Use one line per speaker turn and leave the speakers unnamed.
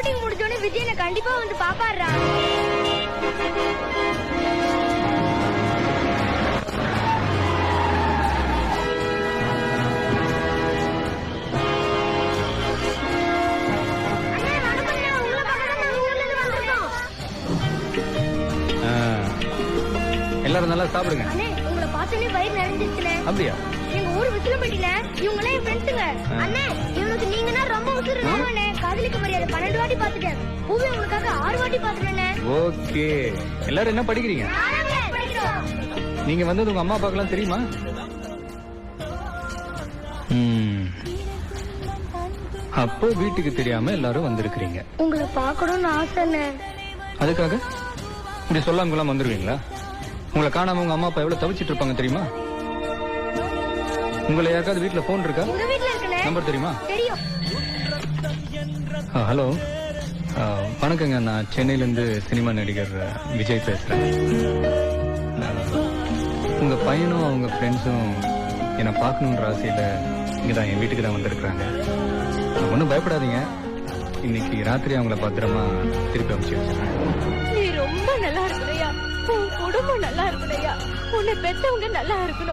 Shooting முடிஞ்சோடனே விஜயனை கண்டிப்பா வந்து பாப்பாடுறா.
எல்லாரும் நல்லா சாப்பிடுங்க.
உங்களை பார்த்தோன்னே வயிறு நிறைஞ்சிருச்சுனே.
அப்படியா?
எங்க ஊர் விசிலம்பட்டில இவங்களே என் ஃப்ரெண்ட்ஸுங்க. அண்ணே இவனுக்கு நீங்கன்னா ரொம்ப உசுருவானே. காதலிக்க மரியாதை 12 வாட்டி பாத்துட்டேன். பூவி உங்களுக்காக 6 வாட்டி பாத்துட்டேன்.
ஓகே. எல்லாரும் என்ன படிக்கிறீங்க? நீங்க வந்தது உங்க அம்மா அப்பாக்கெல்லாம் தெரியுமா? அப்போ வீட்டுக்கு தெரியாம எல்லாரும் வந்திருக்கிறீங்க.
உங்களை பார்க்கணும்னு ஆசைண்ணே.
அதுக்காக இப்படி சொல்லாமலாம் வந்துருவீங்களா? உங்களை காணாம உங்க அம்மா அப்பா எவ்வளவு தவிச்சிட்டு இருப்பாங்க தெரியுமா? உங்களை யாருக்காவது வீட்டுல போன் இருக்கா? நம்பர் தெரியுமா? ஹலோ, வணக்கங்க. நான் சென்னையில இருந்து சினிமா நடிகர் விஜய் பேசுறேன். உங்க பையனும் அவங்க ஃப்ரெண்ட்ஸும் என்னை பார்க்கணுன்ற ஆசையில இங்கதான் என் வீட்டுக்கு தான் வந்திருக்கிறாங்க. ஒன்னும் பயப்படாதீங்க. இன்னைக்கு ராத்திரி அவங்கள பத்திரமா திருப்பி அமைச்சு வச்சிருக்கேன்.
நீ ரொம்ப நல்லா இருக்கணையா, உன் குடும்பம் நல்லா இருக்கணையா, உன்னை பெற்றவங்க நல்லா இருக்கணும்.